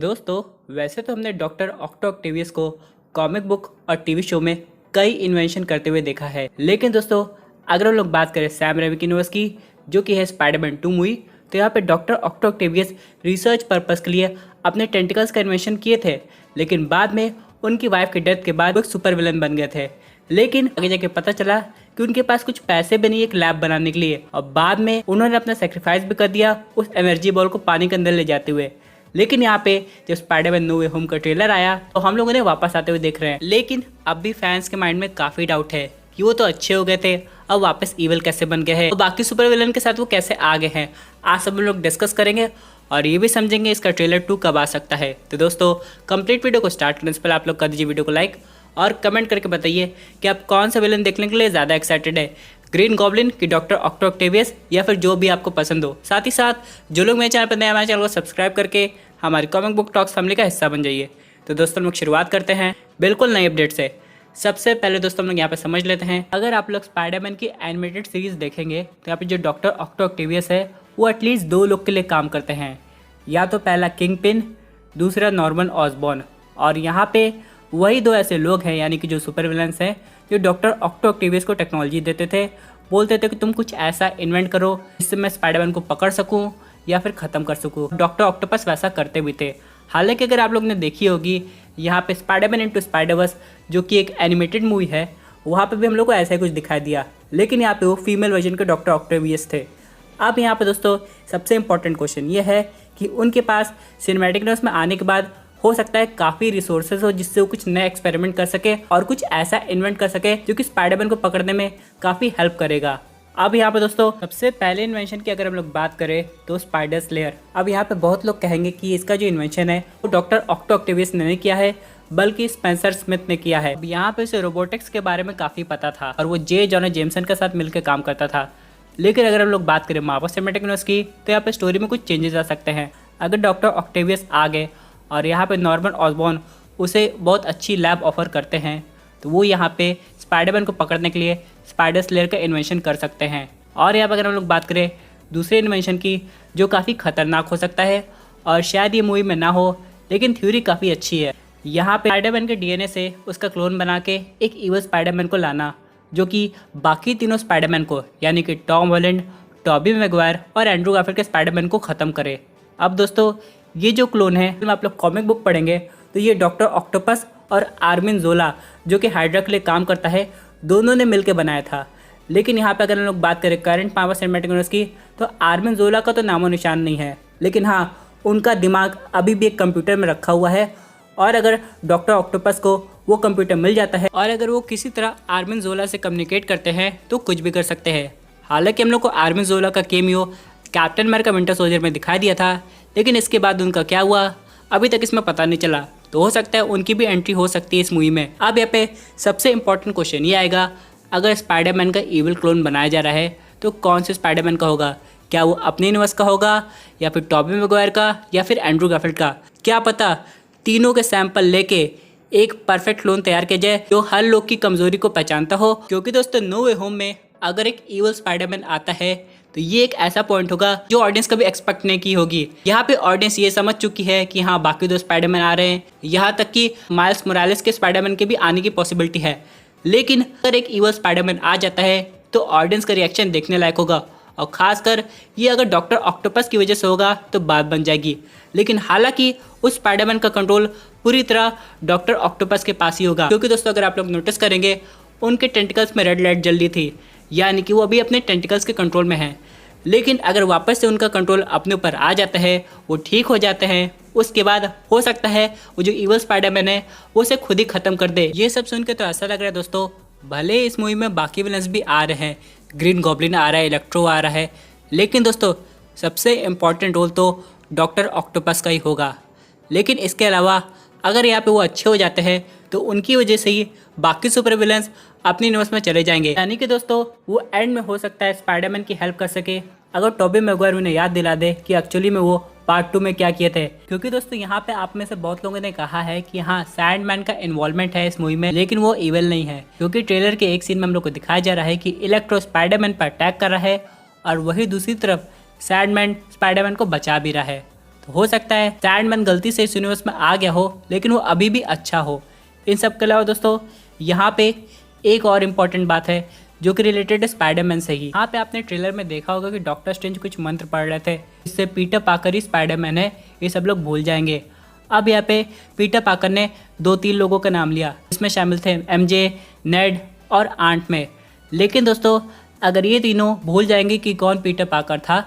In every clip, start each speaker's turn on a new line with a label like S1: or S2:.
S1: दोस्तों, वैसे तो हमने डॉक्टर ऑक्टो ऑक्टेवियस को कॉमिक बुक और टीवी शो में कई इन्वेंशन करते हुए देखा है। लेकिन दोस्तों, अगर हम लोग बात करें सैम रेमी की यूनिवर्स की, जो कि है स्पाइडरमैन 2 मूवी, तो यहाँ पे doctor octo Octavius research purpose के लिए अपने टेंटिकल्स का इन्वेंशन किए थे। लेकिन बाद में उनकी वाइफ की डेथ के बाद वो एक सुपर विलन बन गए थे। लेकिन आगे जाके पता चला कि उनके पास कुछ पैसे भी नहीं एक लैब बनाने के लिए, और बाद में उन्होंने अपना सेक्रीफाइस भी कर दिया उस एनर्जी बॉल को पानी के अंदर ले जाते हुए। लेकिन यहाँ पे जब स्पाइडरमैन नो वे होम का ट्रेलर आया तो हम लोग उन्हें वापस आते हुए देख रहे हैं। लेकिन अब भी फैंस के माइंड में काफी डाउट है कि वो तो अच्छे हो गए थे, अब वापस इविल कैसे बन गए हैं और बाकी सुपर विलन के साथ वो कैसे आ गए हैं। आज सब लोग डिस्कस करेंगे और ये भी समझेंगे इसका ट्रेलर 2 कब आ सकता है। तो दोस्तों, कंप्लीट वीडियो को स्टार्ट करने से पहले आप लोग कर दीजिए वीडियो को लाइक और कमेंट करके बताइए कि आप कौन सा विलन देखने के लिए ज़्यादा एक्साइटेड है, ग्रीन गॉब्लिन की डॉक्टर ऑक्टो ऑक्टेवियस, या फिर जो भी आपको पसंद हो। साथ ही साथ जो लोग मेरे चैनल पर नए, हमारे चैनल को सब्सक्राइब करके हमारी कॉमिक बुक टॉक्स फैमिली का हिस्सा बन जाइए। तो दोस्तों, हम लोग शुरुआत करते हैं बिल्कुल नई अपडेट से। सबसे पहले दोस्तों हम लोग यहाँ पे समझ लेते हैं, अगर आप लोग स्पाइडरमैन की एनिमेटेड सीरीज देखेंगे तो यहाँ पे जो डॉक्टर ऑक्टो ऑक्टेवियस है वो एटलीस्ट 2 लोग के लिए काम करते हैं। या तो पहला किंग पिन, दूसरा नॉर्मन ऑसबॉर्न। और यहाँ पे वही 2 ऐसे लोग हैं, यानी कि जो सुपर विलन्स हैं, जो डॉक्टर ऑक्टो ऑक्टेवियस को टेक्नोलॉजी देते थे, बोलते थे कि तुम कुछ ऐसा इन्वेंट करो जिससे मैं स्पाइडरमैन को पकड़ सकूं या फिर ख़त्म कर सकूं। डॉक्टर ऑक्टोपस वैसा करते भी थे। हालांकि अगर आप लोग ने देखी होगी यहाँ पे स्पाइडरमैन इनटू स्पाइडरवर्स, जो कि एक एनिमेटेड मूवी है, वहाँ पे भी हम लोग को ऐसा ही कुछ दिखाई दिया। लेकिन यहाँ पे वो फीमेल वर्जन के डॉक्टर ऑक्टेवियस थे। अब यहाँ पे दोस्तों सबसे इंपॉर्टेंट क्वेश्चन ये है कि उनके पास सिनेमैटिक यूनिवर्स में आने के बाद हो सकता है काफ़ी रिसोर्सेज हो जिससे वो कुछ नए एक्सपेरिमेंट कर सके और कुछ ऐसा इन्वेंट कर सके जो कि स्पाइडरमैन को पकड़ने में काफ़ी हेल्प करेगा। अब यहाँ पे दोस्तों सबसे पहले इन्वेंशन की अगर हम लोग बात करें तो स्पाइडर स्लेयर। अब यहाँ पे बहुत लोग कहेंगे कि इसका जो इन्वेंशन है वो डॉक्टर ऑक्टो ऑक्टेवियस ने नहीं किया है, बल्कि स्पेंसर स्मिथ ने किया है। यहाँ पे उसे रोबोटिक्स के बारे में काफ़ी पता था और वो जे जॉना जेमसन के साथ मिलकर काम करता था। लेकिन अगर हम लोग बात करें मार्वल सिनेमैटिक यूनिवर्स की, तो यहाँ पे स्टोरी में कुछ चेंजेस आ सकते हैं। अगर डॉक्टर ऑक्टेवियस आ गए और यहाँ पे नॉर्मन ऑसबॉर्न उसे बहुत अच्छी लैब ऑफर करते हैं, तो वो यहाँ पे स्पाइडरमैन को पकड़ने के लिए स्पाइडर स्लेयर का इन्वेंशन कर सकते हैं। और यहाँ पर अगर हम लोग बात करें दूसरे इन्वेंशन की, जो काफ़ी खतरनाक हो सकता है और शायद ये मूवी में ना हो, लेकिन थ्योरी काफ़ी अच्छी है। यहाँ पे स्पाइडरमैन के डीएनए से उसका क्लोन बना के एक इवल स्पाइडरमैन को लाना, जो कि बाकी तीनों स्पाइडरमैन को, यानी कि टॉम हॉलैंड, टॉबी मैगवायर और एंड्रू गारफील्ड के स्पाइडरमैन को ख़त्म करे। अब दोस्तों, ये जो क्लोन है, आप लोग कॉमिक बुक पढ़ेंगे तो ये डॉक्टर ऑक्टोपस और आर्मिन जोला, जो कि हाइड्रा के लिए काम करता है, दोनों ने मिलकर बनाया था। लेकिन यहाँ पे अगर हम लोग बात करें करंट मार्वल सिनेमैटिक यूनिवर्स की, तो आर्मिन जोला का तो नामो निशान नहीं है। लेकिन हाँ, उनका दिमाग अभी भी एक कंप्यूटर में रखा हुआ है, और अगर डॉक्टर ऑक्टोपस को वो कंप्यूटर मिल जाता है और अगर वो किसी तरह आर्मिन जोला से कम्युनिकेट करते हैं तो कुछ भी कर सकते हैं। हालांकि हम लोग को आर्मिन जोला का cameo captain America winter soldier में दिखाई दिया था, लेकिन इसके बाद उनका क्या हुआ अभी तक इसमें पता नहीं चला। तो हो सकता है उनकी भी एंट्री हो सकती है इस मूवी में। अब यहाँ पे सबसे इंपॉर्टेंट क्वेश्चन ये आएगा, अगर स्पाइडरमैन का इविल क्लोन बनाया जा रहा है तो कौन से स्पाइडरमैन का होगा? क्या वो अपने यूनिवर्स का होगा, या फिर टॉबी मैगवायर का, या फिर एंड्रू गारफील्ड का? क्या पता तीनों के सैंपल लेके एक परफेक्ट क्लोन तैयार किया जाए जो हर लोग की कमजोरी को पहचानता हो। क्योंकि दोस्तों, नो वे होम में अगर एक इविल स्पाइडरमैन आता है तो ये एक ऐसा पॉइंट होगा जो ऑडियंस कभी एक्सपेक्ट नहीं की होगी। यहाँ पे ऑडियंस ये समझ चुकी है कि हाँ, बाकी 2 स्पाइडरमैन आ रहे हैं, यहाँ तक कि माइल्स मोरालेस के स्पाइडरमैन के भी आने की पॉसिबिलिटी है। लेकिन अगर एक इविल स्पाइडरमैन आ जाता है तो ऑडियंस का रिएक्शन देखने लायक होगा, और खासकर ये अगर डॉक्टर ऑक्टोपस की वजह से होगा तो बात बन जाएगी। लेकिन हालांकि उस स्पाइडरमैन का कंट्रोल पूरी तरह डॉक्टर ऑक्टोपस के पास ही होगा। क्योंकि दोस्तों, अगर आप लोग नोटिस करेंगे उनके टेंटिकल्स में रेड लाइट जल रही थी, यानी कि वो अभी अपने टेंटिकल्स के कंट्रोल में हैं। लेकिन अगर वापस से उनका कंट्रोल अपने ऊपर आ जाता है, वो ठीक हो जाते हैं, उसके बाद हो सकता है वो जो इवल स्पाइडरमैन है वो उसे खुद ही ख़त्म कर दे। ये सब सुन के तो ऐसा लग रहा है दोस्तों, भले इस मूवी में बाकी विलन्स भी आ रहे हैं, ग्रीन गॉब्लिन आ रहा है, इलेक्ट्रो आ रहा है, लेकिन दोस्तों सबसे इम्पॉर्टेंट रोल तो डॉक्टर ऑक्टोपस का ही होगा। लेकिन इसके अलावा अगर यहाँ पे वो अच्छे हो जाते हैं तो उनकी वजह से ही बाकी सुपर विलन्स अपनी यूनिवर्स में चले जाएंगे। यानी कि दोस्तों, वो एंड में हो सकता है स्पाइडरमैन की हेल्प कर सके, अगर टॉबी मैगवायर उन्हें याद दिला दे कि एक्चुअली में वो पार्ट 2 में क्या किए थे। क्योंकि दोस्तों, यहाँ पे आप में से बहुत लोगों ने कहा है कि हाँ, सैंडमैन का इन्वॉल्वमेंट है इस मूवी में, लेकिन वो इविल नहीं है। क्योंकि ट्रेलर के एक सीन में हम लोग को दिखाया जा रहा है कि इलेक्ट्रो स्पाइडरमैन पर अटैक कर रहा है और वही दूसरी तरफ सैंडमैन स्पाइडरमैन को बचा भी रहा है। तो हो सकता है सैंडमैन गलती से इस यूनिवर्स में आ गया हो, लेकिन वो अभी भी अच्छा हो। इन सब के अलावा दोस्तों यहाँ पे एक और इम्पॉर्टेंट बात है जो कि रिलेटेड है स्पाइडरमैन से ही। यहाँ पे आपने ट्रेलर में देखा होगा कि डॉक्टर स्ट्रेंज कुछ मंत्र पढ़ रहे थे, इससे पीटर पाकर ही स्पाइडरमैन है, ये सब लोग भूल जाएंगे। अब यहाँ पे पीटर पाकर ने 2-3 लोगों का नाम लिया, इसमें शामिल थे एमजे, नेड और आंट में। लेकिन दोस्तों अगर ये तीनों भूल जाएंगे कि कौन पीटर पाकर था,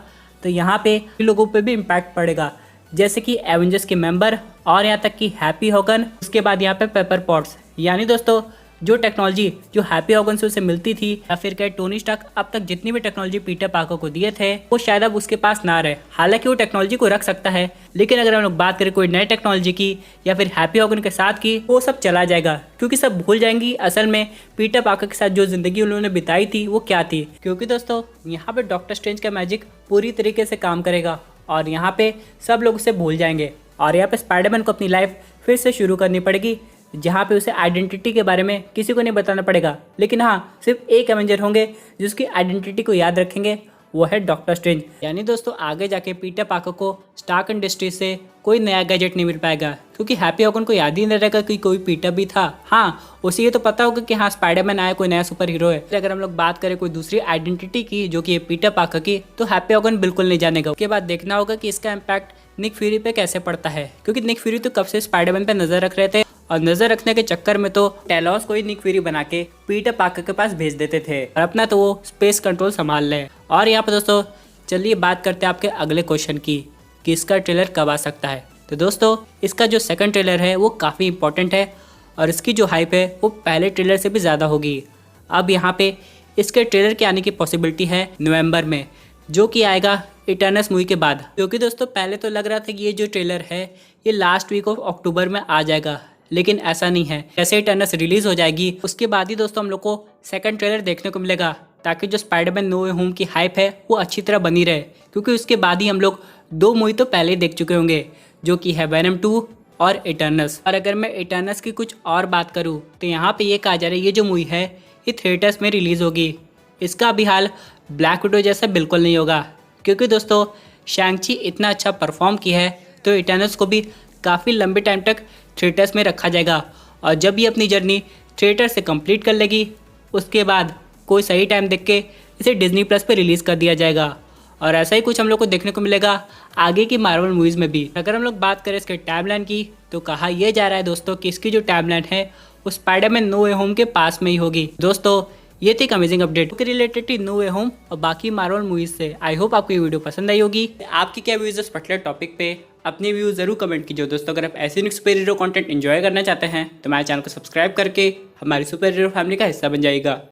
S1: तो यहाँ पे लोगों पे भी इम्पैक्ट पड़ेगा, जैसे कि एवेंजर्स के मेंबर और यहाँ तक कि हैप्पी हॉगन, उसके बाद यहाँ पे पेपर पॉट्स। यानी दोस्तों जो टेक्नोलॉजी जो हैप्पी हॉगन से उसे मिलती थी, या फिर क्या टोनी स्टार्क अब तक जितनी भी टेक्नोलॉजी पीटर पाकर को दिए थे वो शायद अब उसके पास ना रहे। हालांकि वो टेक्नोलॉजी को रख सकता है, लेकिन अगर हम लोग बात करें कोई नई टेक्नोलॉजी की या फिर हैप्पी हॉगन के साथ की, वो सब चला जाएगा, क्योंकि सब भूल जाएंगी असल में पीटर पाकर के साथ जो जिंदगी उन्होंने बिताई थी वो क्या थी। क्योंकि दोस्तों यहाँ पे डॉक्टर स्ट्रेंज का मैजिक पूरी तरीके से काम करेगा और यहाँ पे सब लोग उसे भूल जाएंगे और यहाँ पे स्पाइडरमैन को अपनी लाइफ फिर से शुरू करनी पड़ेगी, जहाँ पे उसे आइडेंटिटी के बारे में किसी को नहीं बताना पड़ेगा। लेकिन हाँ, सिर्फ एक एवेंजर होंगे जिसकी आइडेंटिटी को याद रखेंगे, वो है डॉक्टर स्ट्रेंज। यानी दोस्तों आगे जाके पीटर पाकर को स्टार्क इंडस्ट्रीज से कोई नया गैजेट नहीं मिल पाएगा, क्योंकि हैप्पी हॉगन को याद ही नहीं रहेगा कि कोई पीटर भी था। हाँ, उसे ये तो पता होगा कि हाँ स्पाइडरमैन आया, कोई नया सुपर हीरो है। अगर हम लोग बात करें कोई दूसरी आइडेंटिटी की जो कि पीटर पाकर की, तो हैप्पी हॉगन बिल्कुल नहीं जानेगा। उसके बाद देखना होगा कि इसका इम्पैक्ट निक फ्यूरी पे कैसे पड़ता है, क्योंकि निक फ्यूरी तो कब से स्पाइडरमैन पे नजर रख रहे थे और नजर रखने के चक्कर में तो टेलॉस को ही निक फ्यूरी बना के पीटर पाकर के पास भेज देते थे और अपना तो वो स्पेस कंट्रोल संभाल ले। और यहाँ पर दोस्तों चलिए बात करते हैं आपके अगले क्वेश्चन की कि इसका ट्रेलर कब आ सकता है। तो दोस्तों इसका जो सेकंड ट्रेलर है वो काफ़ी इंपॉर्टेंट है और इसकी जो हाइप है वो पहले ट्रेलर से भी ज़्यादा होगी। अब यहाँ पे इसके ट्रेलर के आने की पॉसिबिलिटी है नवंबर में, जो कि आएगा इटर्नस मूवी के बाद। क्योंकि दोस्तों पहले तो लग रहा था कि ये जो ट्रेलर है ये लास्ट वीक ऑफ अक्टूबर में आ जाएगा, लेकिन ऐसा नहीं है। जैसे इटर्नस रिलीज हो जाएगी उसके बाद ही दोस्तों हम लोग को सेकंड ट्रेलर देखने को मिलेगा, ताकि जो स्पाइडरमैन नो वे होम की हाइप है वो अच्छी तरह बनी रहे। क्योंकि उसके बाद ही हम लोग 2 मूवी तो पहले ही देख चुके होंगे, जो कि है वेनम 2 और इटर्नस। और अगर मैं इटर्नस की कुछ और बात करूँ तो यहाँ पे ये कहा जा रहा है ये जो मूवी है ये थिएटर्स में रिलीज होगी। इसका भी हाल ब्लैक विडो जैसा बिल्कुल नहीं होगा, क्योंकि दोस्तों शैंग-ची इतना अच्छा परफॉर्म किया है तो इटर्नस को भी काफ़ी लंबे टाइम तक थिएटर्स में रखा जाएगा। और जब ये अपनी जर्नी थिएटर से कंप्लीट कर लेगी उसके बाद कोई सही टाइम देख के इसे डिज्नी प्लस पे रिलीज़ कर दिया जाएगा। और ऐसा ही कुछ हम लोग को देखने को मिलेगा आगे की मार्वल मूवीज़ में भी। अगर हम लोग बात करें इसके टाइमलाइन की तो कहा यह जा रहा है दोस्तों कि इसकी जो टाइमलाइन है वो स्पाइडरमैन नो वे होम के पास में ही होगी। दोस्तों ये थी एक अमेजिंग अपडेट के रिलेटेड थी नो वे होम और बाकी मार्वल मूवीज से। आई होप आपको ये वीडियो पसंद आई होगी। आपकी क्या व्यूज है इस पर्टिकुलर टॉपिक पे, अपने व्यूज जरूर कमेंट कीजिए। दोस्तों अगर आप ऐसे new super hero content enjoy करना चाहते हैं तो हमारे चैनल को सब्सक्राइब करके हमारी सुपर हीरो फैमिली का हिस्सा बन जाइएगा।